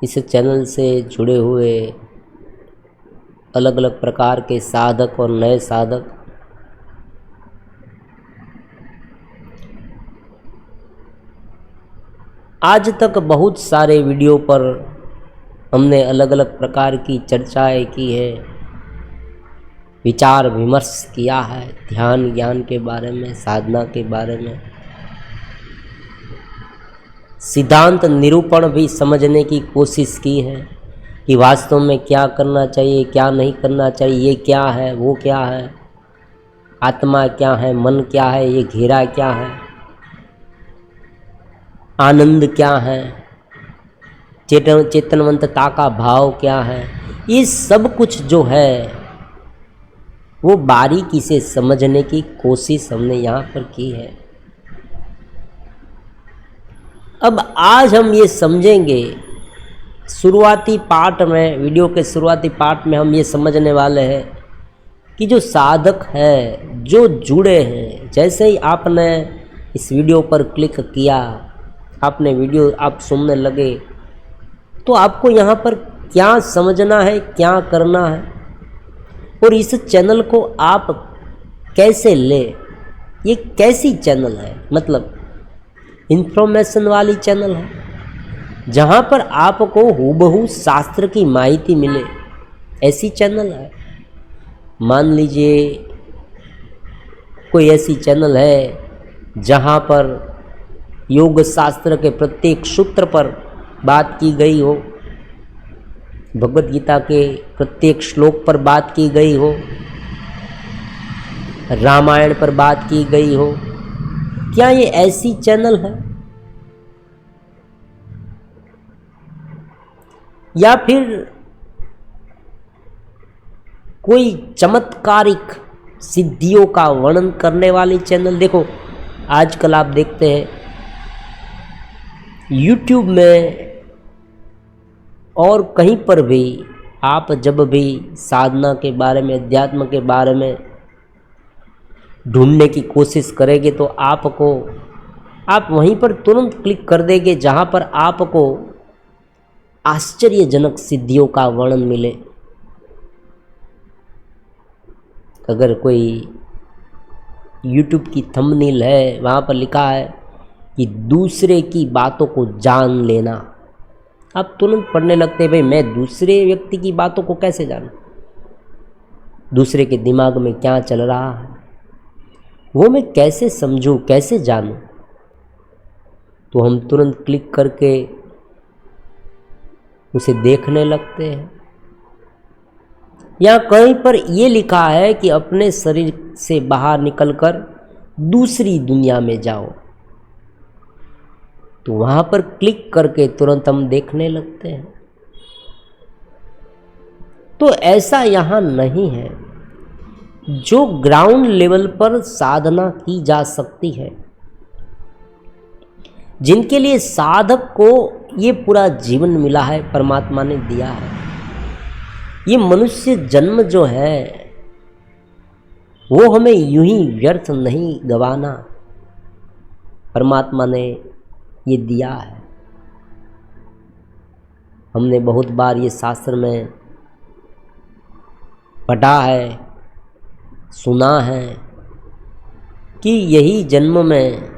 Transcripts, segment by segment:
इस चैनल से जुड़े हुए अलग अलग प्रकार के साधक और नए साधक आज तक बहुत सारे वीडियो पर हमने अलग अलग प्रकार की चर्चाएं की है, विचार विमर्श किया है, ध्यान ज्ञान के बारे में, साधना के बारे में, सिद्धांत निरूपण भी समझने की कोशिश की है कि वास्तव में क्या करना चाहिए, क्या नहीं करना चाहिए, ये क्या है, वो क्या है, आत्मा क्या है, मन क्या है, ये घेरा क्या है, आनंद क्या है, चेतनवंतता का भाव क्या है। ये सब कुछ जो है वो बारीकी से समझने की कोशिश हमने यहाँ पर की है। अब आज हम ये समझेंगे, शुरुआती पार्ट में, वीडियो के शुरुआती पार्ट में हम ये समझने वाले हैं कि जो साधक है, जो जुड़े हैं, जैसे ही आपने इस वीडियो पर क्लिक किया, आपने वीडियो आप सुनने लगे, तो आपको यहाँ पर क्या समझना है, क्या करना है और इस चैनल को आप कैसे लें। ये कैसी चैनल है, मतलब इन्फॉर्मेशन वाली चैनल है जहाँ पर आपको हूबहू शास्त्र की माहिती मिले, ऐसी चैनल है। मान लीजिए कोई ऐसी चैनल है जहाँ पर योग शास्त्र के प्रत्येक सूत्र पर बात की गई हो, भगवत गीता के प्रत्येक श्लोक पर बात की गई हो, रामायण पर बात की गई हो, क्या ये ऐसी चैनल है? या फिर कोई चमत्कारिक सिद्धियों का वर्णन करने वाली चैनल? देखो आजकल आप देखते हैं YouTube में और कहीं पर भी आप जब भी साधना के बारे में, अध्यात्म के बारे में ढूंढने की कोशिश करेंगे तो आप वहीं पर तुरंत क्लिक कर देंगे जहाँ पर आपको आश्चर्यजनक सिद्धियों का वर्णन मिले। अगर कोई YouTube की थंबनेल है, वहाँ पर लिखा है कि दूसरे की बातों को जान लेना, आप तुरंत पढ़ने लगते हैं, भाई मैं दूसरे व्यक्ति की बातों को कैसे जानूं, दूसरे के दिमाग में क्या चल रहा है वो मैं कैसे समझूं, कैसे जानूं। तो हम तुरंत क्लिक करके उसे देखने लगते हैं। यहाँ कहीं पर ये लिखा है कि अपने शरीर से बाहर निकलकर दूसरी दुनिया में जाओ, तो वहाँ पर क्लिक करके तुरंत हम देखने लगते हैं। तो ऐसा यहाँ नहीं है। जो ग्राउंड लेवल पर साधना की जा सकती है, जिनके लिए साधक को ये पूरा जीवन मिला है, परमात्मा ने दिया है, ये मनुष्य जन्म जो है वो हमें यूं ही व्यर्थ नहीं गवाना, परमात्मा ने ये दिया है। हमने बहुत बार ये शास्त्र में पढ़ा है, सुना है कि यही जन्म में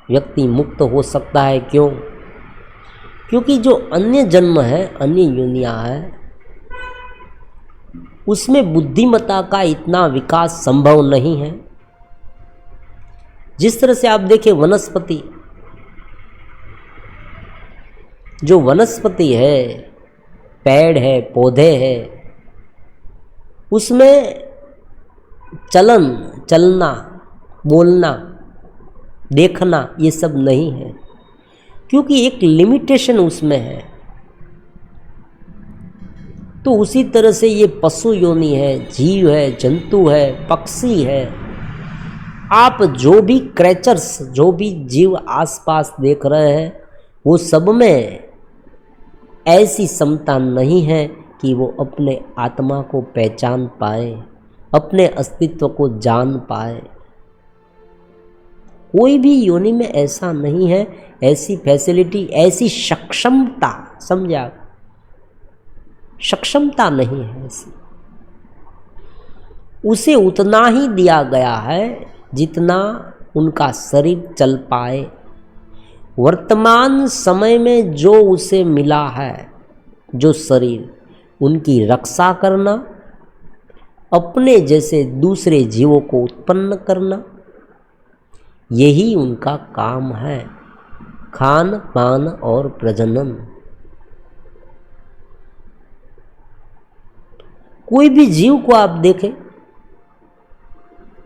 व्यक्ति मुक्त हो सकता है। क्यों? क्योंकि जो अन्य जन्म है, अन्य योनियां है, उसमें बुद्धिमत्ता का इतना विकास संभव नहीं है। जिस तरह से आप देखें वनस्पति, जो वनस्पति है, पेड़ है, पौधे हैं, उसमें चलना, बोलना, देखना ये सब नहीं है, क्योंकि एक लिमिटेशन उसमें है। तो उसी तरह से ये पशु योनि है, जीव है, जंतु है, पक्षी है, आप जो भी क्रेचर्स, जो भी जीव आसपास देख रहे हैं, वो सब में ऐसी क्षमता नहीं है कि वो अपने आत्मा को पहचान पाए, अपने अस्तित्व को जान पाए। कोई भी योनि में ऐसा नहीं है, ऐसी फैसिलिटी, ऐसी सक्षमता, समझा, सक्षमता नहीं है ऐसी। उसे उतना ही दिया गया है जितना उनका शरीर चल पाए। वर्तमान समय में जो उसे मिला है, जो शरीर, उनकी रक्षा करना, अपने जैसे दूसरे जीवों को उत्पन्न करना, यही उनका काम है, खान पान और प्रजनन। कोई भी जीव को आप देखें,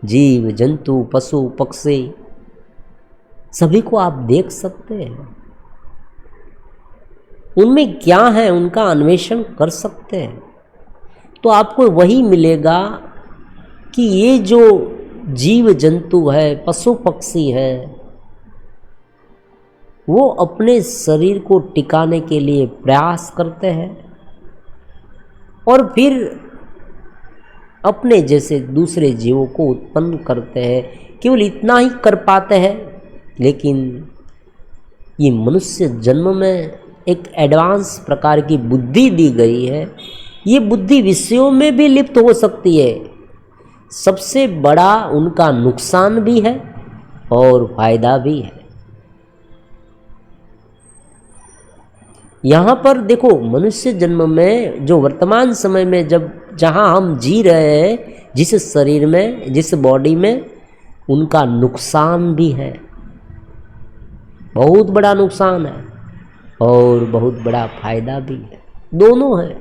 जीव जंतु पशु पक्षी सभी को आप देख सकते हैं, उनमें क्या है उनका अन्वेषण कर सकते हैं, तो आपको वही मिलेगा कि ये जो जीव जंतु है, पशु पक्षी है, वो अपने शरीर को टिकाने के लिए प्रयास करते हैं और फिर अपने जैसे दूसरे जीवों को उत्पन्न करते हैं। केवल इतना ही कर पाते हैं, लेकिन ये मनुष्य जन्म में एक एडवांस प्रकार की बुद्धि दी गई है। ये बुद्धि विषयों में भी लिप्त हो सकती है। सबसे बड़ा उनका नुकसान भी है और फायदा भी है। यहाँ पर देखो, मनुष्य जन्म में जो वर्तमान समय में जहाँ हम जी रहे हैं, जिस शरीर में, जिस बॉडी में, उनका नुकसान भी है, बहुत बड़ा नुकसान है और बहुत बड़ा फायदा भी है, दोनों है।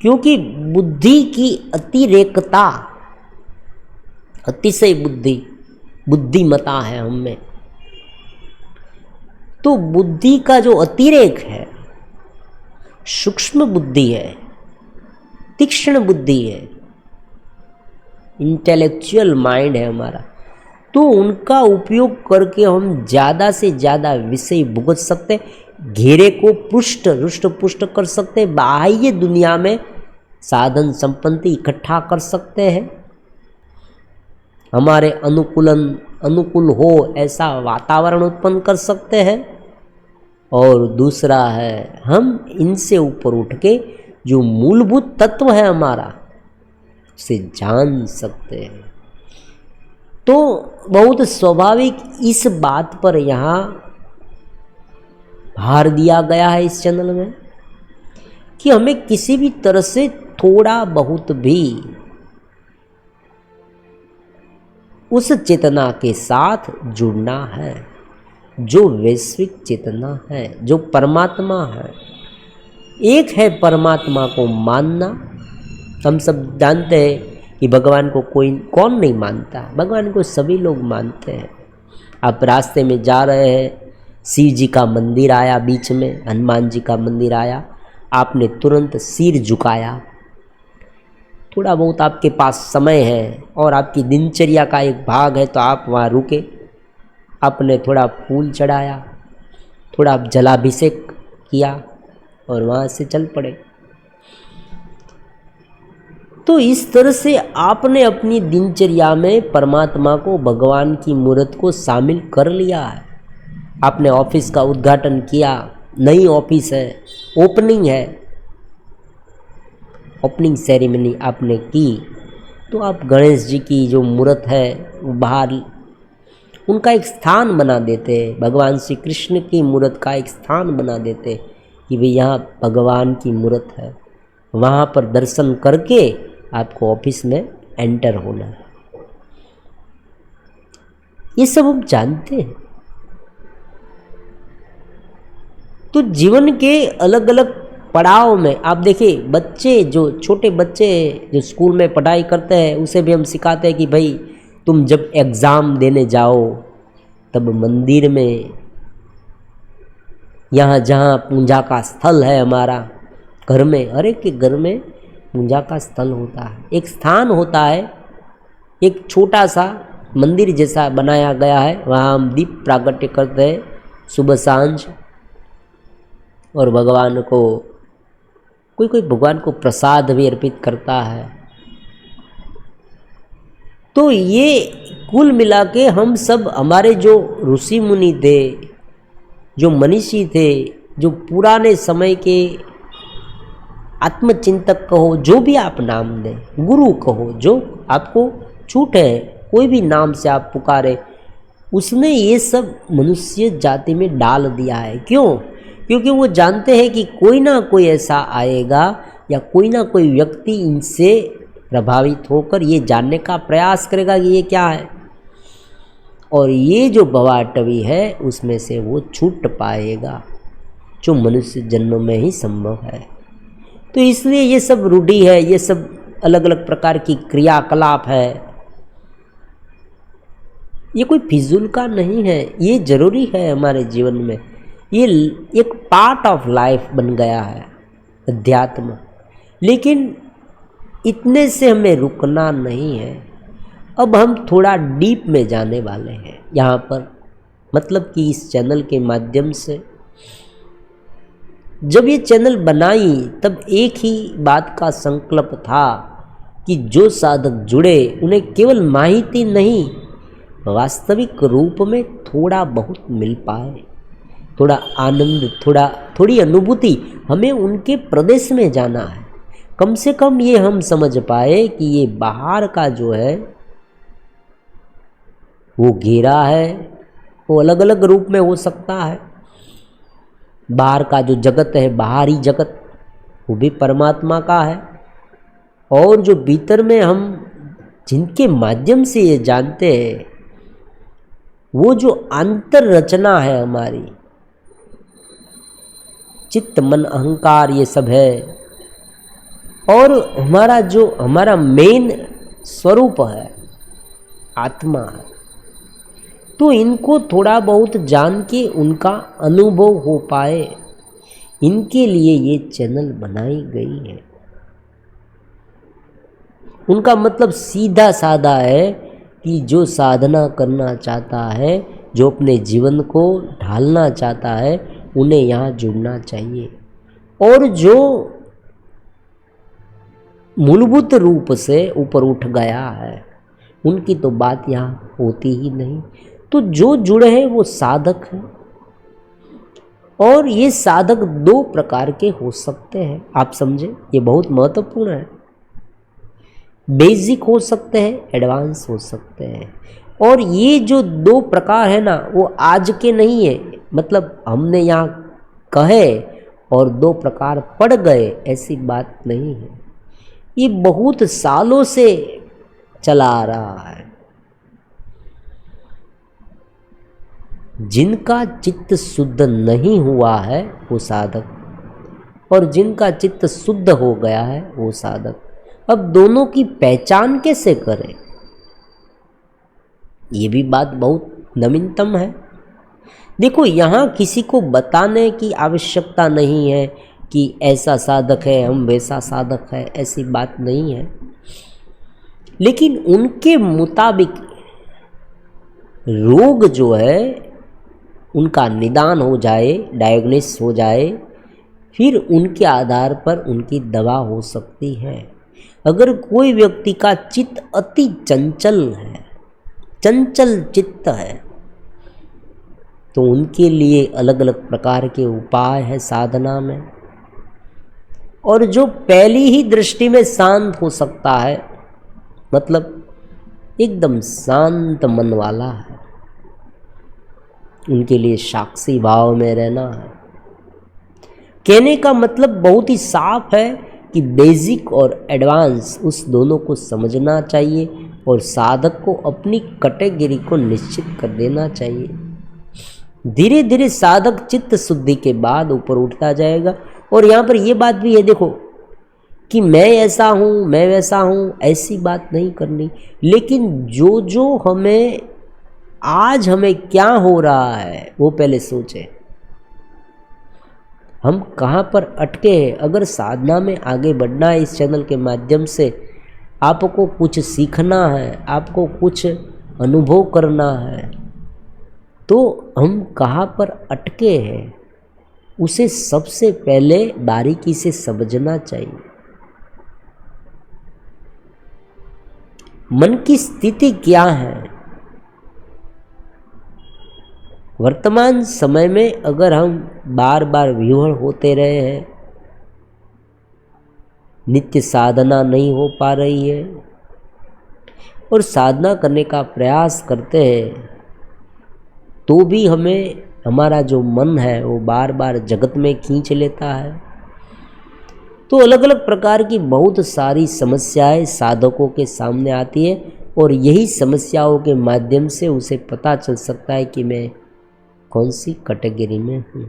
क्योंकि बुद्धि की अतिरेकता, अतिशय बुद्धिमता है हम में, तो बुद्धि का जो अतिरेक है, सूक्ष्म बुद्धि है, तीक्ष्ण बुद्धि है, इंटेलेक्चुअल माइंड है हमारा, तो उनका उपयोग करके हम ज़्यादा से ज़्यादा विषय भुगत सकते, घेरे को रुष्ट पुष्ट कर सकते, बाह्य दुनिया में साधन संपत्ति इकट्ठा कर सकते हैं, हमारे अनुकूल हो ऐसा वातावरण उत्पन्न कर सकते हैं। और दूसरा है, हम इनसे ऊपर उठ के जो मूलभूत तत्व है हमारा, उसे जान सकते हैं। तो बहुत स्वाभाविक इस बात पर यहाँ भार दिया गया है इस चैनल में कि हमें किसी भी तरह से थोड़ा बहुत भी उस चेतना के साथ जुड़ना है जो वैश्विक चेतना है, जो परमात्मा है। एक है परमात्मा को मानना। हम सब जानते हैं कि भगवान को कौन नहीं मानता, भगवान को सभी लोग मानते हैं। आप रास्ते में जा रहे हैं, शिव जी का मंदिर आया बीच में, हनुमान जी का मंदिर आया, आपने तुरंत सिर झुकाया। थोड़ा बहुत आपके पास समय है और आपकी दिनचर्या का एक भाग है, तो आप वहाँ रुके, आपने थोड़ा फूल चढ़ाया, थोड़ा जलाभिषेक किया और वहाँ से चल पड़े। तो इस तरह से आपने अपनी दिनचर्या में परमात्मा को, भगवान की मूर्त को शामिल कर लिया है। आपने ऑफिस का उद्घाटन किया, नई ऑफिस है, ओपनिंग है, ओपनिंग सेरेमनी आपने की, तो आप गणेश जी की जो मूर्त है वो बाहर उनका एक स्थान बना देते, भगवान श्री कृष्ण की मूर्त का एक स्थान बना देते कि भाई यहाँ भगवान की मूर्त है, वहाँ पर दर्शन करके आपको ऑफिस में एंटर होना है। ये सब हम जानते हैं। तो जीवन के अलग अलग पड़ाव में आप देखिए, बच्चे, जो छोटे बच्चे जो स्कूल में पढ़ाई करते हैं, उसे भी हम सिखाते हैं कि भाई तुम जब एग्ज़ाम देने जाओ तब मंदिर में, यहाँ जहाँ पूजा का स्थल है हमारा, घर में, हर एक के घर में पूजा का स्थल होता है, एक स्थान होता है, एक छोटा सा मंदिर जैसा बनाया गया है, वहाँ हम दीप प्रागट्य करते हैं सुबह सांझ, और भगवान को कोई भगवान को प्रसाद भी अर्पित करता है। तो ये कुल मिला के हम सब, हमारे जो ऋषि मुनि थे, जो मनीषी थे, जो पुराने समय के आत्मचिंतक कहो, जो भी आप नाम दें, गुरु कहो, जो आपको छूट है, कोई भी नाम से आप पुकारे, उसने ये सब मनुष्य जाति में डाल दिया है। क्यों? क्योंकि वो जानते हैं कि कोई ना कोई ऐसा आएगा या कोई ना कोई व्यक्ति इनसे प्रभावित होकर ये जानने का प्रयास करेगा कि ये क्या है, और ये जो भवाटवी है उसमें से वो छूट पाएगा, जो मनुष्य जन्म में ही संभव है। तो इसलिए ये सब रूढ़ी है, ये सब अलग अलग प्रकार की क्रियाकलाप है, ये कोई फिजूल का नहीं है, ये जरूरी है हमारे जीवन में। ये एक पार्ट ऑफ लाइफ बन गया है अध्यात्म। लेकिन इतने से हमें रुकना नहीं है। अब हम थोड़ा डीप में जाने वाले हैं यहाँ पर, मतलब कि इस चैनल के माध्यम से। जब ये चैनल बनाई तब एक ही बात का संकल्प था कि जो साधक जुड़े उन्हें केवल माहिती नहीं, वास्तविक रूप में थोड़ा बहुत मिल पाए, थोड़ा आनंद, थोड़ी अनुभूति हमें उनके प्रदेश में जाना है। कम से कम ये हम समझ पाए कि ये बाहर का जो है वो घेरा है, वो अलग अलग रूप में हो सकता है। बाहर का जो जगत है, बाहरी जगत, वो भी परमात्मा का है, और जो भीतर में हम जिनके माध्यम से ये जानते हैं, वो जो अंतर रचना है हमारी, चित्त मन अहंकार, ये सब है, और हमारा मेन स्वरूप है आत्मा है। तो इनको थोड़ा बहुत जान के उनका अनुभव हो पाए, इनके लिए ये चैनल बनाई गई है। उनका मतलब सीधा साधा है कि जो साधना करना चाहता है, जो अपने जीवन को ढालना चाहता है, उन्हें यहाँ जुड़ना चाहिए। और जो मूलभूत रूप से ऊपर उठ गया है, उनकी तो बात यहाँ होती ही नहीं। तो जो जुड़े हैं वो साधक हैं, और ये साधक दो प्रकार के हो सकते हैं, आप समझे, ये बहुत महत्वपूर्ण है। बेसिक हो सकते हैं, एडवांस हो सकते हैं। और ये जो दो प्रकार है ना, वो आज के नहीं है, मतलब हमने यहाँ कहे और दो प्रकार पड़ गए, ऐसी बात नहीं है। ये बहुत सालों से चला आ रहा है। जिनका चित्त शुद्ध नहीं हुआ है वो साधक, और जिनका चित्त शुद्ध हो गया है वो साधक। अब दोनों की पहचान कैसे करें, ये भी बात बहुत नवीनतम है। देखो, यहाँ किसी को बताने की आवश्यकता नहीं है कि ऐसा साधक है, हम वैसा साधक है, ऐसी बात नहीं है। लेकिन उनके मुताबिक रोग जो है उनका निदान हो जाए, डायग्नोसिस हो जाए, फिर उनके आधार पर उनकी दवा हो सकती है। अगर कोई व्यक्ति का चित्त अति चंचल है, चंचल चित्त है, तो उनके लिए अलग अलग प्रकार के उपाय है साधना में। और जो पहली ही दृष्टि में शांत हो सकता है, मतलब एकदम शांत मन वाला है, उनके लिए साक्षी भाव में रहना है। कहने का मतलब बहुत ही साफ है कि बेसिक और एडवांस, उस दोनों को समझना चाहिए, और साधक को अपनी कैटेगरी को निश्चित कर देना चाहिए। धीरे धीरे साधक चित्त शुद्धि के बाद ऊपर उठता जाएगा। और यहाँ पर ये बात भी है, देखो, कि मैं ऐसा हूँ, मैं वैसा हूँ, ऐसी बात नहीं करनी। लेकिन जो जो आज हमें क्या हो रहा है वो पहले सोचें। हम कहाँ पर अटके हैं। अगर साधना में आगे बढ़ना है, इस चैनल के माध्यम से आपको कुछ सीखना है, आपको कुछ अनुभव करना है, तो हम कहाँ पर अटके हैं उसे सबसे पहले बारीकी से समझना चाहिए। मन की स्थिति क्या है। वर्तमान समय में अगर हम बार बार विह्वल होते रहे हैं, नित्य साधना नहीं हो पा रही है और साधना करने का प्रयास करते हैं तो भी हमें हमारा जो मन है वो बार बार जगत में खींच लेता है, तो अलग अलग प्रकार की बहुत सारी समस्याएं साधकों के सामने आती है और यही समस्याओं के माध्यम से उसे पता चल सकता है कि मैं कौन सी कैटेगरी में हूँ।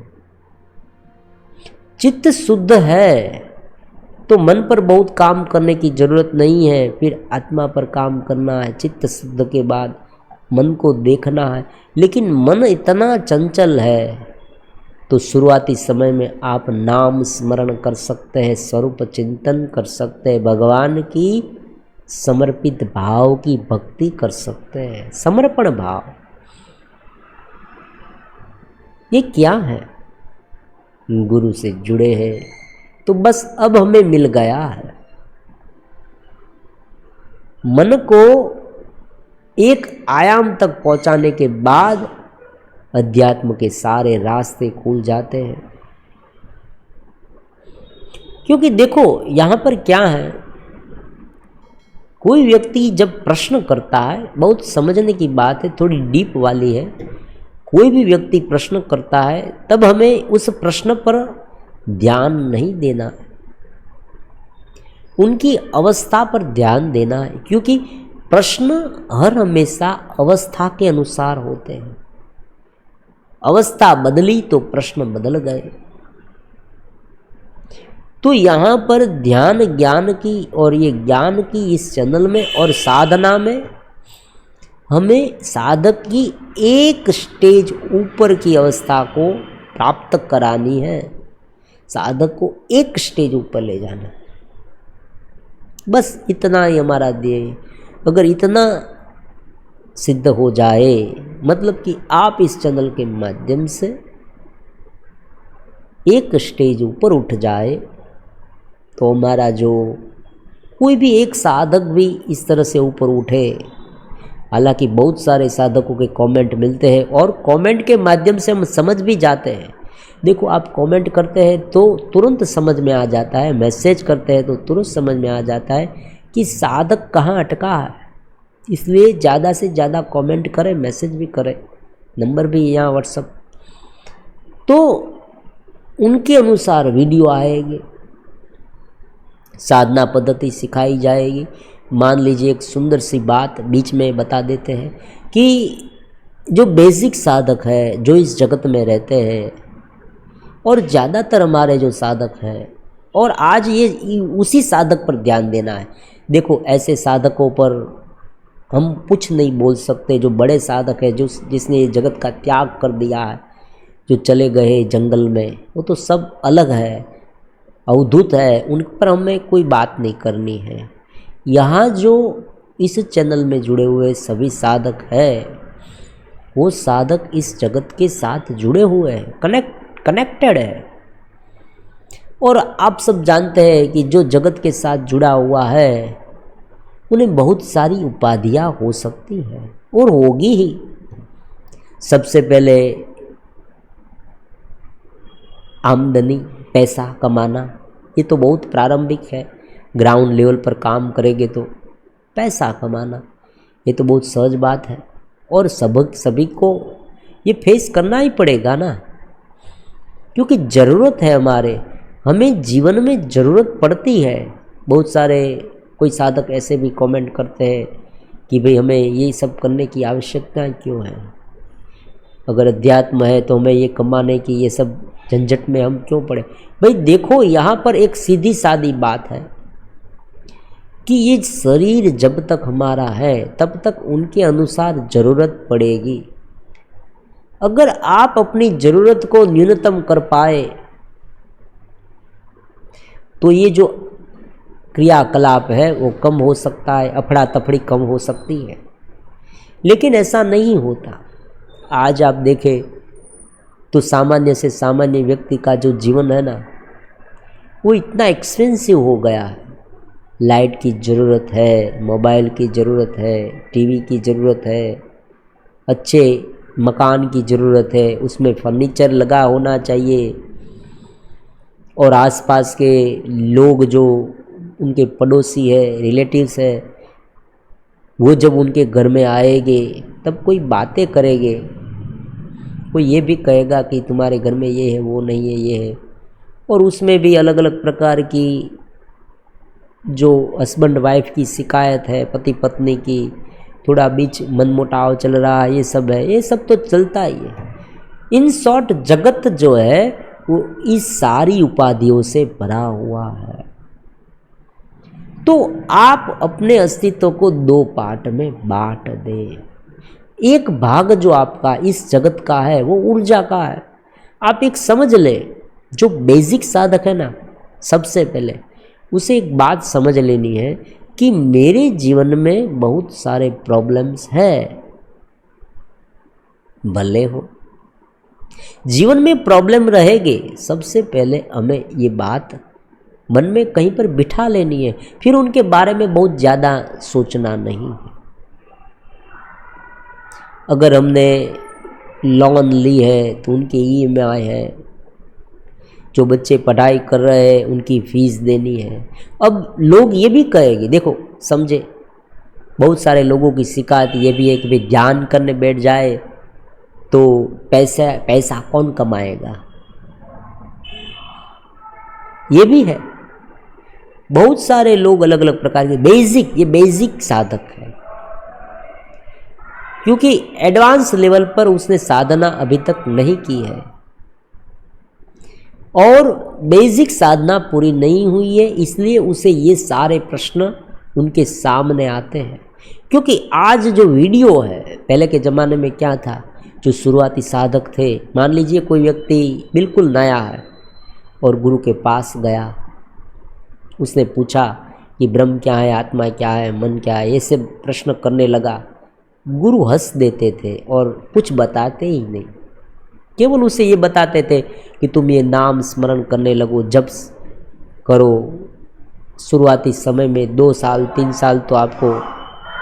चित्त शुद्ध है तो मन पर बहुत काम करने की जरूरत नहीं है, फिर आत्मा पर काम करना है। चित्त शुद्ध के बाद मन को देखना है, लेकिन मन इतना चंचल है तो शुरुआती समय में आप नाम स्मरण कर सकते हैं, स्वरूप चिंतन कर सकते हैं, भगवान की समर्पित भाव की भक्ति कर सकते हैं। समर्पण भाव ये क्या है? गुरु से जुड़े हैं तो बस अब हमें मिल गया है। मन को एक आयाम तक पहुंचाने के बाद अध्यात्म के सारे रास्ते खुल जाते हैं। क्योंकि देखो यहां पर क्या है, कोई व्यक्ति जब प्रश्न करता है, बहुत समझने की बात है, थोड़ी डीप वाली है। कोई भी व्यक्ति प्रश्न करता है तब हमें उस प्रश्न पर ध्यान नहीं देना है, उनकी अवस्था पर ध्यान देना है, क्योंकि प्रश्न हर हमेशा अवस्था के अनुसार होते हैं। अवस्था बदली तो प्रश्न बदल गए। तो यहाँ पर ध्यान ज्ञान की और ये ज्ञान की इस चैनल में और साधना में हमें साधक की एक स्टेज ऊपर की अवस्था को प्राप्त करानी है। साधक को एक स्टेज ऊपर ले जाना, बस इतना ही हमारा ध्येय। अगर इतना सिद्ध हो जाए, मतलब कि आप इस चैनल के माध्यम से एक स्टेज ऊपर उठ जाए, तो हमारा जो कोई भी एक साधक भी इस तरह से ऊपर उठे। हालांकि बहुत सारे साधकों के कमेंट मिलते हैं और कमेंट के माध्यम से हम समझ भी जाते हैं। देखो, आप कमेंट करते हैं तो तुरंत समझ में आ जाता है, मैसेज करते हैं तो तुरंत समझ में आ जाता है कि साधक कहाँ अटका है। इसलिए ज़्यादा से ज़्यादा कमेंट करें, मैसेज भी करें, नंबर भी यहाँ व्हाट्सअप, तो उनके अनुसार वीडियो आएगी, साधना पद्धति सिखाई जाएगी। मान लीजिए एक सुंदर सी बात बीच में बता देते हैं कि जो बेसिक साधक है, जो इस जगत में रहते हैं, और ज़्यादातर हमारे जो साधक हैं, और आज ये उसी साधक पर ध्यान देना है। देखो, ऐसे साधकों पर हम कुछ नहीं बोल सकते। जो बड़े साधक है, जो जिसने ये जगत का त्याग कर दिया है, जो चले गए जंगल में, वो तो सब अलग है, अवधूत है, उन पर हमें कोई बात नहीं करनी है। यहाँ जो इस चैनल में जुड़े हुए सभी साधक हैं, वो साधक इस जगत के साथ जुड़े हुए हैं, कनेक्टेड है। और आप सब जानते हैं कि जो जगत के साथ जुड़ा हुआ है उन्हें बहुत सारी उपाधियाँ हो सकती हैं और होगी ही। सबसे पहले आमदनी, पैसा कमाना, ये तो बहुत प्रारंभिक है। ग्राउंड लेवल पर काम करेंगे तो पैसा कमाना, ये तो बहुत सहज बात है और सभी को ये फेस करना ही पड़ेगा ना, क्योंकि ज़रूरत है हमें जीवन में ज़रूरत पड़ती है। बहुत सारे कोई साधक ऐसे भी कमेंट करते हैं कि भाई हमें ये सब करने की आवश्यकता क्यों है, अगर अध्यात्म है तो हमें ये कमाने की ये सब झंझट में हम क्यों पड़े। भाई देखो, यहाँ पर एक सीधी सादी बात है कि ये शरीर जब तक हमारा है तब तक उनके अनुसार ज़रूरत पड़ेगी। अगर आप अपनी ज़रूरत को न्यूनतम कर पाए तो ये जो क्रियाकलाप है वो कम हो सकता है, अफड़ा तफड़ी कम हो सकती है, लेकिन ऐसा नहीं होता। आज आप देखें तो सामान्य से सामान्य व्यक्ति का जो जीवन है ना, वो इतना एक्सपेंसिव हो गया है लाइट की ज़रूरत है, मोबाइल की ज़रूरत है, टीवी की ज़रूरत है, अच्छे मकान की ज़रूरत है, उसमें फर्नीचर लगा होना चाहिए। और आसपास के लोग जो उनके पड़ोसी है, रिलेटिव्स है, वो जब उनके घर में आएंगे तब कोई बातें करेंगे, कोई ये भी कहेगा कि तुम्हारे घर में ये है, वो नहीं है, ये है। और उसमें भी अलग अलग प्रकार की जो हस्बैंड वाइफ की शिकायत है, पति पत्नी की, थोड़ा बीच मनमुटाव चल रहा है, ये सब है, ये सब तो चलता ही है। इन शॉर्ट जगत जो है वो इस सारी उपाधियों से भरा हुआ है। तो आप अपने अस्तित्व को दो पार्ट में बांट दें। एक भाग जो आपका इस जगत का है वो ऊर्जा का है। आप एक समझ लें, जो बेसिक साधक है ना, सबसे पहले उसे एक बात समझ लेनी है कि मेरे जीवन में बहुत सारे प्रॉब्लम्स हैं। भले हो, जीवन में प्रॉब्लम रहेंगे, सबसे पहले हमें ये बात मन में कहीं पर बिठा लेनी है, फिर उनके बारे में बहुत ज़्यादा सोचना नहीं है। अगर हमने लोन ली है तो उनके EMI है, जो बच्चे पढ़ाई कर रहे हैं उनकी फ़ीस देनी है। अब लोग ये भी कहेंगे, देखो समझे, बहुत सारे लोगों की शिकायत ये भी है कि भाई ध्यान करने बैठ जाए तो पैसा कौन कमाएगा, ये भी है। बहुत सारे लोग अलग अलग प्रकार के ये बेसिक साधक है, क्योंकि एडवांस लेवल पर उसने साधना अभी तक नहीं की है और बेसिक साधना पूरी नहीं हुई है, इसलिए उसे ये सारे प्रश्न उनके सामने आते हैं। क्योंकि आज जो वीडियो है, पहले के ज़माने में क्या था, जो शुरुआती साधक थे, मान लीजिए कोई व्यक्ति बिल्कुल नया है और गुरु के पास गया, उसने पूछा कि ब्रह्म क्या है, आत्मा क्या है, मन क्या है, ये सब प्रश्न करने लगा। गुरु हंस देते थे और कुछ बताते ही नहीं, केवल उसे ये बताते थे कि तुम ये नाम स्मरण करने लगो, जप करो। शुरुआती समय में 2 साल 3 साल तो आपको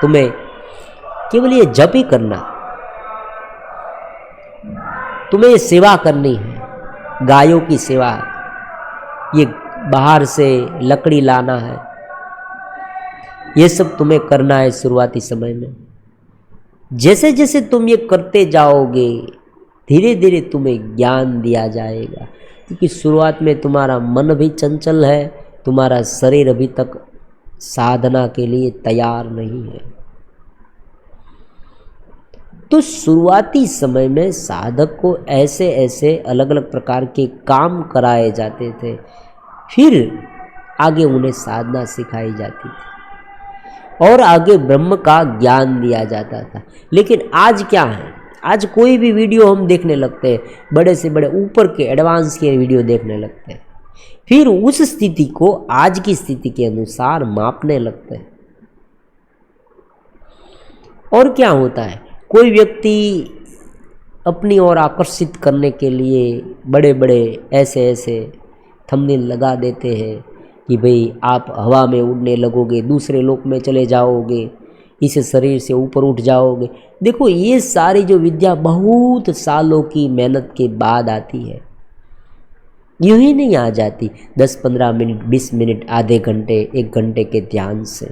तुम्हें केवल ये जप ही करना, तुम्हें ये सेवा करनी है, गायों की सेवा, ये बाहर से लकड़ी लाना है, ये सब तुम्हें करना है शुरुआती समय में। जैसे जैसे तुम ये करते जाओगे धीरे धीरे तुम्हें ज्ञान दिया जाएगा, क्योंकि शुरुआत में तुम्हारा मन भी चंचल है, तुम्हारा शरीर अभी तक साधना के लिए तैयार नहीं है। तो शुरुआती समय में साधक को ऐसे ऐसे अलग अलग प्रकार के काम कराए जाते थे, फिर आगे उन्हें साधना सिखाई जाती थी और आगे ब्रह्म का ज्ञान दिया जाता था। लेकिन आज क्या है, आज कोई भी वीडियो हम देखने लगते हैं, बड़े से बड़े ऊपर के एडवांस के वीडियो देखने लगते हैं, फिर उस स्थिति को आज की स्थिति के अनुसार मापने लगते हैं। और क्या होता है, कोई व्यक्ति अपनी ओर आकर्षित करने के लिए बड़े बड़े ऐसे ऐसे थंबनेल लगा देते हैं कि भाई आप हवा में उड़ने लगोगे, दूसरे लोक में चले जाओगे, इस शरीर से ऊपर उठ जाओगे। देखो ये सारी जो विद्या बहुत सालों की मेहनत के बाद आती है, यूं ही नहीं आ जाती 10-15 मिनट 20 मिनट आधे घंटे 1 घंटे के ध्यान से।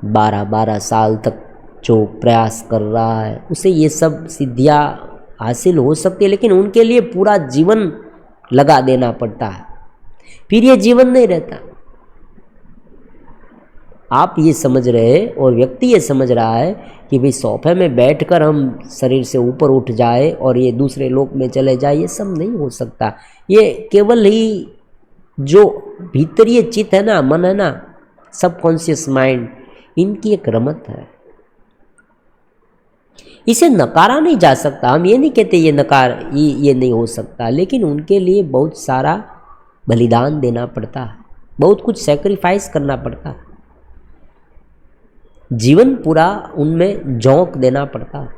12-12 साल तक जो प्रयास कर रहा है उसे ये सब सिद्धियां हासिल हो सकती है, लेकिन उनके लिए पूरा जीवन लगा देना पड़ता है, फिर ये जीवन नहीं रहता। आप ये समझ रहे हैं और व्यक्ति ये समझ रहा है कि भाई सोफे में बैठकर हम शरीर से ऊपर उठ जाए और ये दूसरे लोक में चले जाए, ये सब नहीं हो सकता। ये केवल ही जो भीतरीय चित्त है ना, मन है ना, सबकॉन्शियस माइंड, इनकी एक रमत है, इसे नकारा नहीं जा सकता। हम ये नहीं कहते ये नहीं हो सकता, लेकिन उनके लिए बहुत सारा बलिदान देना पड़ता है, बहुत कुछ सैक्रिफाइस करना पड़ता है, जीवन पूरा उनमें झोंक देना पड़ता है।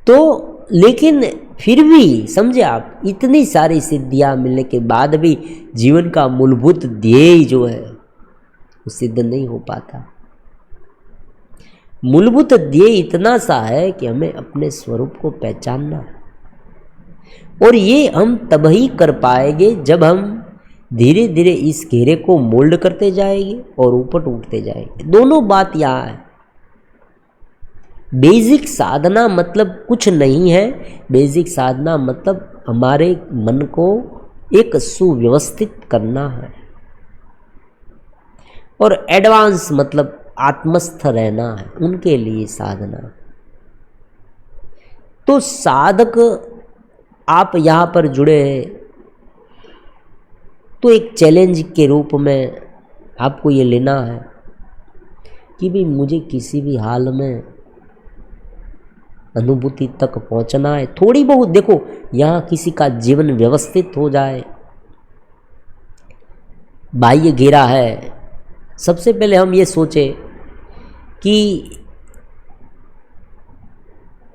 तो लेकिन फिर भी समझे आप, इतनी सारी सिद्धियां मिलने के बाद भी जीवन का मूलभूत ध्येय जो है वो सिद्ध नहीं हो पाता। मूलभूत ध्येय इतना सा है कि हमें अपने स्वरूप को पहचानना है, और ये हम तब ही कर पाएंगे जब हम धीरे धीरे इस घेरे को मोल्ड करते जाएंगे और ऊपर उठते जाएंगे। दोनों बात यहाँ है। बेसिक साधना मतलब कुछ नहीं है। बेसिक साधना मतलब हमारे मन को एक सुव्यवस्थित करना है, और एडवांस मतलब आत्मस्थ रहना है, उनके लिए साधना। तो साधक आप यहाँ पर जुड़े हैं तो एक चैलेंज के रूप में आपको ये लेना है कि भाई मुझे किसी भी हाल में अनुभूति तक पहुंचना है। थोड़ी बहुत देखो, यहाँ किसी का जीवन व्यवस्थित हो जाए, बाह्य घेरा है, सबसे पहले हम ये सोचें कि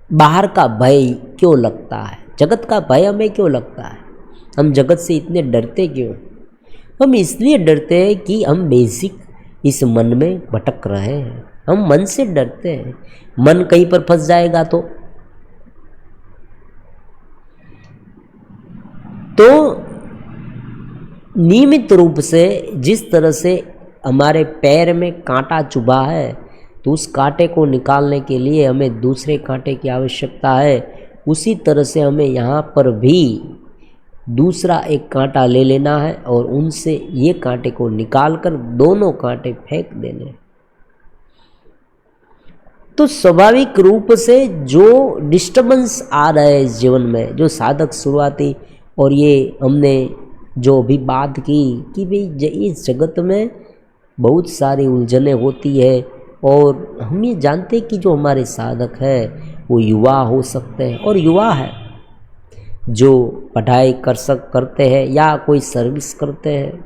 बाहर का भय क्यों लगता है, जगत का भय हमें क्यों लगता है, हम जगत से इतने डरते क्यों? हम इसलिए डरते हैं कि हम बेसिक इस मन में भटक रहे हैं। हम मन से डरते हैं, मन कहीं पर फंस जाएगा तो नियमित रूप से जिस तरह से हमारे पैर में कांटा चुभा है, तो उस कांटे को निकालने के लिए हमें दूसरे कांटे की आवश्यकता है। उसी तरह से हमें यहाँ पर भी दूसरा एक कांटा ले लेना है और उनसे ये कांटे को निकालकर दोनों कांटे फेंक देने। तो स्वाभाविक रूप से जो डिस्टर्बेंस आ रहा है इस जीवन में, जो साधक शुरुआती, और ये हमने जो भी बात की कि भाई इस जगत में बहुत सारी उलझनें होती है, और हम ये जानते हैं कि जो हमारे साधक है वो युवा हो सकते हैं, और युवा है जो पढ़ाई करते हैं या कोई सर्विस करते हैं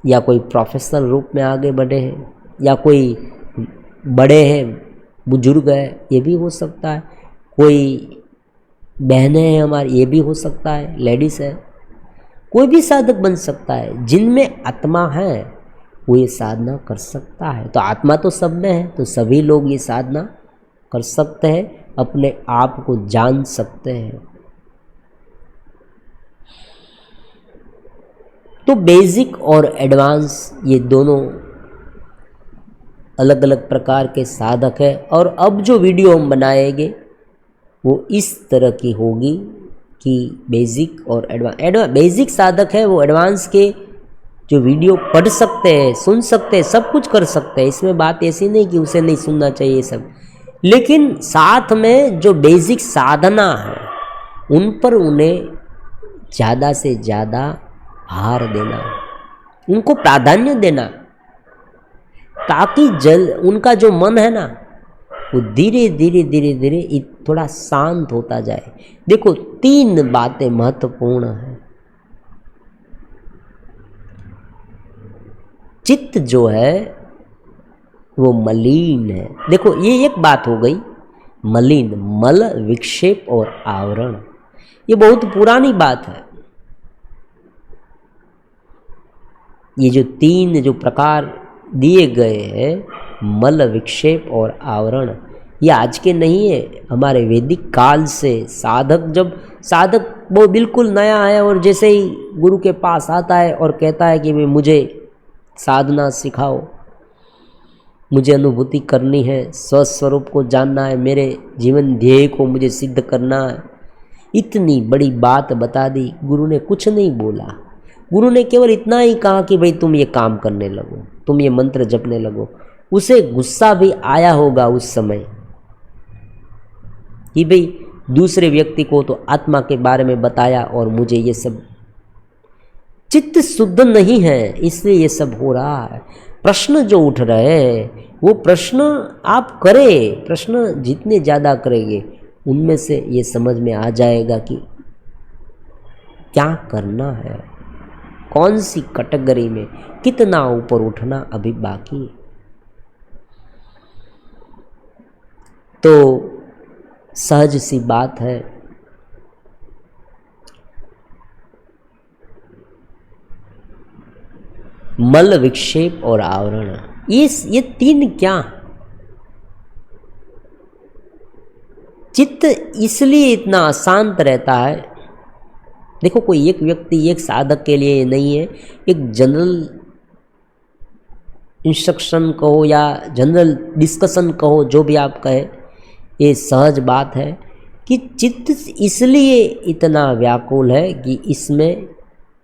या कोई प्रोफेशनल रूप में आगे बढ़े हैं या कोई बड़े हैं, बुजुर्ग है, ये भी हो सकता है, कोई बहनें हैं हमारी, ये भी हो सकता है, लेडीज़ है, कोई भी साधक बन सकता है। जिनमें आत्मा है वो ये साधना कर सकता है। तो आत्मा तो सब में है, तो सभी लोग ये साधना कर सकते हैं, अपने आप को जान सकते हैं। तो बेसिक और एडवांस ये दोनों अलग अलग प्रकार के साधक है, और अब जो वीडियो हम बनाएंगे वो इस तरह की होगी कि बेसिक और एडवांस। बेसिक साधक है वो एडवांस के जो वीडियो पढ़ सकते हैं, सुन सकते हैं, सब कुछ कर सकते हैं, इसमें बात ऐसी नहीं कि उसे नहीं सुनना चाहिए सब। लेकिन साथ में जो बेसिक साधना है उन पर उन्हें ज़्यादा से ज़्यादा भार देना, उनको प्राधान्य देना, ताकि उनका जो मन है ना वो धीरे धीरे थोड़ा शांत होता जाए। देखो 3 बातें महत्वपूर्ण हैं। चित्त जो है वो मलिन है। देखो ये एक बात हो गई, मलिन, मल, विक्षेप और आवरण, ये बहुत पुरानी बात है। ये जो 3 जो प्रकार दिए गए हैं, मल, विक्षेप और आवरण, ये आज के नहीं है, हमारे वैदिक काल से साधक वो बिल्कुल नया है, और जैसे ही गुरु के पास आता है और कहता है कि भाई मुझे साधना सिखाओ, मुझे अनुभूति करनी है, स्वस्वरूप को जानना है, मेरे जीवन ध्येय को मुझे सिद्ध करना है, इतनी बड़ी बात बता दी। गुरु ने कुछ नहीं बोला, गुरु ने केवल इतना ही कहा कि भाई तुम ये काम करने लगो, तुम ये मंत्र जपने लगो। उसे गुस्सा भी आया होगा उस समय कि भाई दूसरे व्यक्ति को तो आत्मा के बारे में बताया और मुझे ये सब, चित्त शुद्ध नहीं है इसलिए ये सब हो रहा है। प्रश्न जो उठ रहे हैं वो प्रश्न आप करें, प्रश्न जितने ज़्यादा करेंगे उनमें से ये समझ में आ जाएगा कि क्या करना है, कौन सी कैटेगरी में कितना ऊपर उठना अभी बाकी है। तो सहज सी बात है। मल, विक्षेप और आवरण, ये तीन क्या? चित्त इसलिए इतना अशांत रहता है। देखो, कोई एक व्यक्ति, एक साधक के लिए नहीं है, एक जनरल इंस्ट्रक्शन कहो या जनरल डिस्कशन कहो, जो भी आप कहे, ये सहज बात है कि चित्त इसलिए इतना व्याकुल है कि इसमें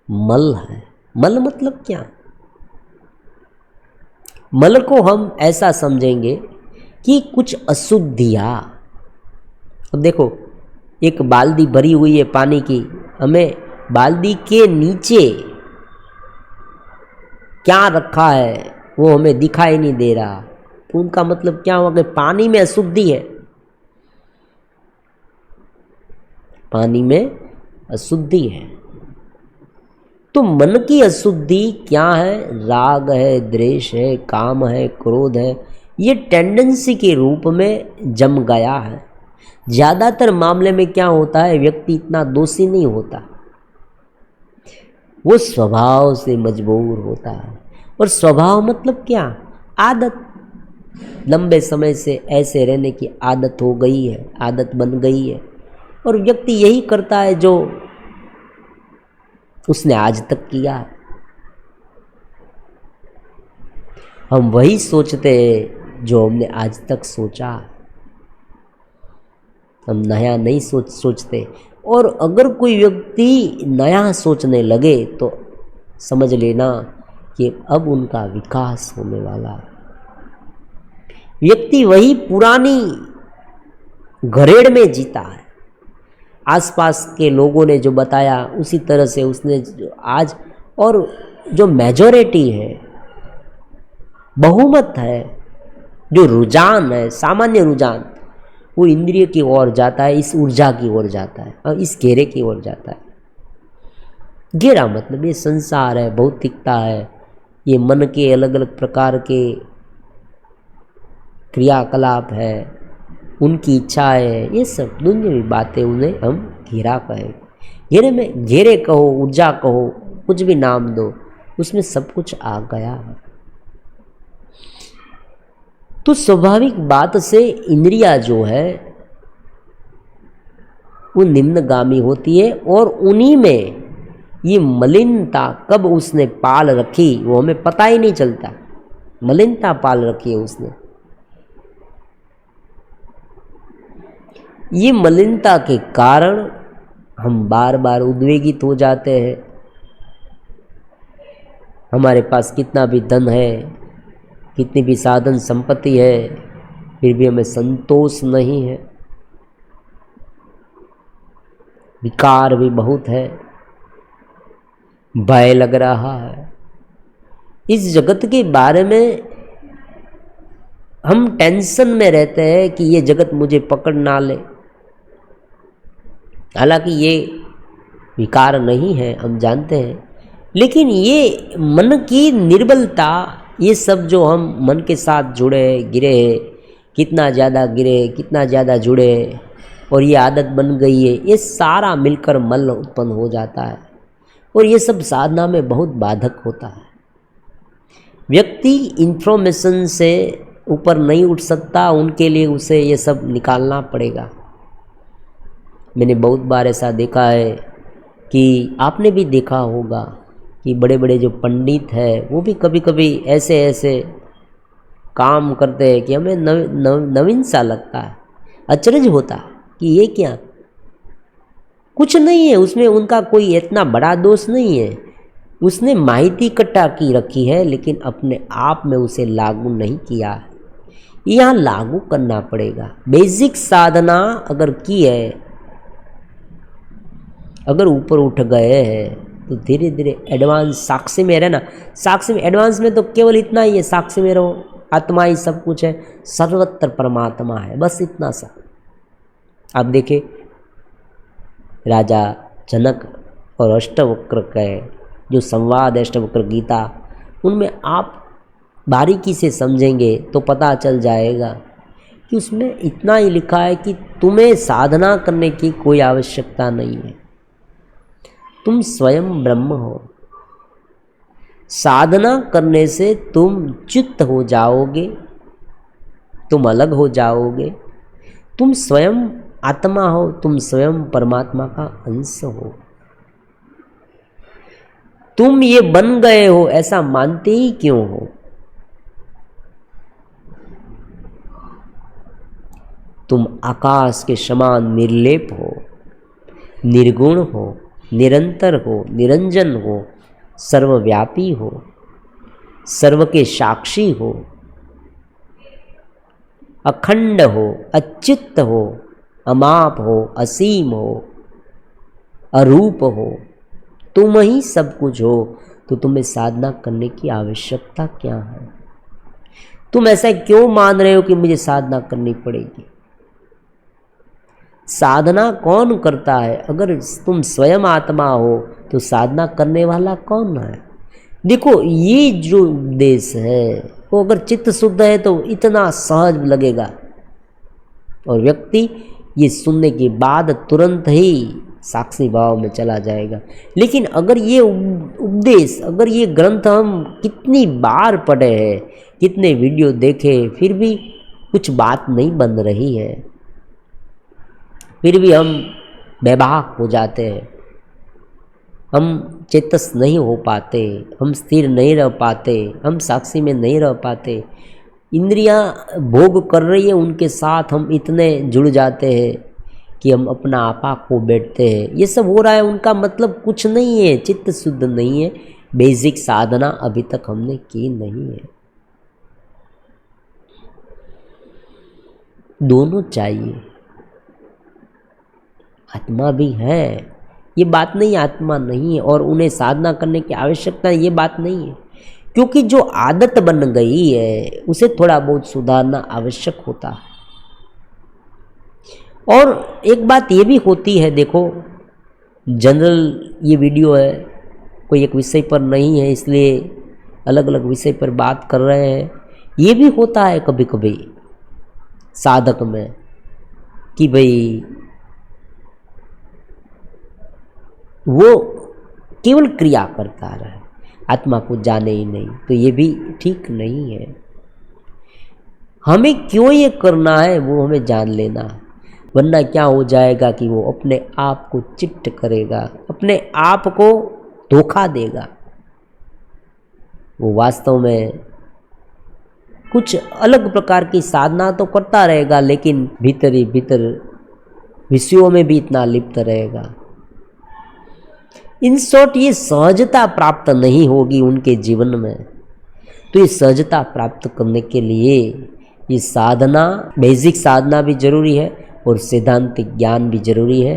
मल है। मल मतलब क्या? मल को हम ऐसा समझेंगे कि कुछ अशुद्धियाँ। अब देखो, एक बाल्टी भरी हुई है पानी की, हमें बाल्टी के नीचे क्या रखा है वो हमें दिखाई नहीं दे रहा, तो उनका मतलब क्या हुआ कि पानी में अशुद्धि है। पानी में अशुद्धि है। तो मन की अशुद्धि क्या है? राग है, द्वेष है, काम है, क्रोध है। ये टेंडेंसी के रूप में जम गया है। ज़्यादातर मामले में क्या होता है, व्यक्ति इतना दोषी नहीं होता, वो स्वभाव से मजबूर होता है। और स्वभाव मतलब क्या? आदत। लंबे समय से ऐसे रहने की आदत हो गई है, आदत बन गई है, और व्यक्ति यही करता है जो उसने आज तक किया है। हम वही सोचते हैं जो हमने आज तक सोचा, हम नया नहीं सोचते। और अगर कोई व्यक्ति नया सोचने लगे तो समझ लेना कि अब उनका विकास होने वाला है। व्यक्ति वही पुरानी घरेड़ में जीता है, आसपास के लोगों ने जो बताया उसी तरह से उसने आज, और जो मेजॉरिटी है, बहुमत है, जो रुझान है, सामान्य रुझान, वो इंद्रिय की ओर जाता है, इस ऊर्जा की ओर जाता है और इस घेरे की ओर जाता है। घेरा मतलब ये संसार है, भौतिकता है, ये मन के अलग अलग प्रकार के क्रियाकलाप है, उनकी इच्छाएं है, ये सब दुनियावी बातें, उन्हें हम घेरा कहें। घेरे में, घेरे कहो, ऊर्जा कहो, कुछ भी नाम दो, उसमें सब कुछ आ गया है। तो स्वाभाविक बात से इंद्रिया जो है वो निम्नगामी होती है, और उन्हीं में ये मलिनता कब उसने पाल रखी वो हमें पता ही नहीं चलता। मलिनता पाल रखी है उसने। ये मलिनता के कारण हम बार बार उद्वेगित हो जाते हैं। हमारे पास कितना भी धन है, कितनी भी साधन संपत्ति है, फिर भी हमें संतोष नहीं है, विकार भी बहुत है, भय लग रहा है। इस जगत के बारे में हम टेंशन में रहते हैं कि ये जगत मुझे पकड़ ना ले। हालांकि ये विकार नहीं है, हम जानते हैं, लेकिन ये मन की निर्बलता, ये सब जो हम मन के साथ जुड़े गिरे, कितना ज़्यादा गिरे, कितना ज़्यादा जुड़े, और ये आदत बन गई है, ये सारा मिलकर मल उत्पन्न हो जाता है, और ये सब साधना में बहुत बाधक होता है। व्यक्ति इंफॉर्मेशन से ऊपर नहीं उठ सकता, उनके लिए उसे ये सब निकालना पड़ेगा। मैंने बहुत बार ऐसा देखा है कि आपने भी देखा होगा कि बड़े बड़े जो पंडित हैं वो भी कभी कभी ऐसे ऐसे काम करते हैं कि हमें नवीन सा लगता है, अचरज होता है कि ये क्या, कुछ नहीं है उसमें, उनका कोई इतना बड़ा दोष नहीं है, उसने माहिती इकट्ठा की रखी है लेकिन अपने आप में उसे लागू नहीं किया है। यहाँ लागू करना पड़ेगा। बेसिक साधना अगर की है, अगर ऊपर उठ गए हैं तो धीरे धीरे एडवांस साक्षी में रहना। साक्षी में, एडवांस में तो केवल इतना ही है, साक्षी में रहो, आत्मा ही सब कुछ है, सर्वत्र परमात्मा है, बस इतना सा। आप देखें राजा जनक और अष्टवक्र का जो संवाद है, अष्टवक्र गीता, उनमें आप बारीकी से समझेंगे तो पता चल जाएगा कि उसमें इतना ही लिखा है कि तुम्हें साधना करने की कोई आवश्यकता नहीं है, तुम स्वयं ब्रह्म हो। साधना करने से तुम चित्त हो जाओगे, तुम अलग हो जाओगे, तुम स्वयं आत्मा हो, तुम स्वयं परमात्मा का अंश हो। तुम ये बन गए हो ऐसा मानते ही क्यों हो? तुम आकाश के समान निर्लेप हो, निर्गुण हो, निरंतर हो, निरंजन हो, सर्वव्यापी हो, सर्व के साक्षी हो, अखंड हो, अच्युत हो, अमाप हो, असीम हो, अरूप हो, तुम ही सब कुछ हो। तो तुम्हें साधना करने की आवश्यकता क्या है? तुम ऐसा क्यों मान रहे हो कि मुझे साधना करनी पड़ेगी? साधना कौन करता है? अगर तुम स्वयं आत्मा हो तो साधना करने वाला कौन है? देखो, ये जो उपदेश है वो अगर चित्त शुद्ध है तो इतना सहज लगेगा और व्यक्ति ये सुनने के बाद तुरंत ही साक्षी भाव में चला जाएगा। लेकिन अगर ये उपदेश, अगर ये ग्रंथ हम कितनी बार पढ़े हैं, कितने वीडियो देखे, फिर भी कुछ बात नहीं बन रही है, फिर भी हम बेबाक हो जाते हैं, हम चेतस नहीं हो पाते, हम स्थिर नहीं रह पाते, हम साक्षी में नहीं रह पाते, इंद्रियां भोग कर रही है उनके साथ हम इतने जुड़ जाते हैं कि हम अपना आपा खो बैठते हैं। ये सब हो रहा है, उनका मतलब कुछ नहीं है, चित्त शुद्ध नहीं है, बेसिक साधना अभी तक हमने की नहीं है। दोनों चाहिए, आत्मा भी है, ये बात नहीं आत्मा नहीं है और उन्हें साधना करने की आवश्यकता है, ये बात नहीं है, क्योंकि जो आदत बन गई है उसे थोड़ा बहुत सुधारना आवश्यक होता है। और एक बात ये भी होती है, देखो जनरल ये वीडियो है, कोई एक विषय पर नहीं है, इसलिए अलग अलग विषय पर बात कर रहे हैं। ये भी होता है कभी कभी साधक में कि भाई वो केवल क्रिया करता रहे, आत्मा को जाने ही नहीं, तो ये भी ठीक नहीं है। हमें क्यों ये करना है वो हमें जान लेना है, वरना क्या हो जाएगा कि वो अपने आप को चिट्ठ करेगा, अपने आप को धोखा देगा। वो वास्तव में कुछ अलग प्रकार की साधना तो करता रहेगा, लेकिन भीतर ही भीतर विषयों में भी इतना लिप्त रहेगा। इन शॉर्ट, ये सहजता प्राप्त नहीं होगी उनके जीवन में। तो ये सहजता प्राप्त करने के लिए ये साधना, बेसिक साधना भी जरूरी है और सैद्धांतिक ज्ञान भी जरूरी है।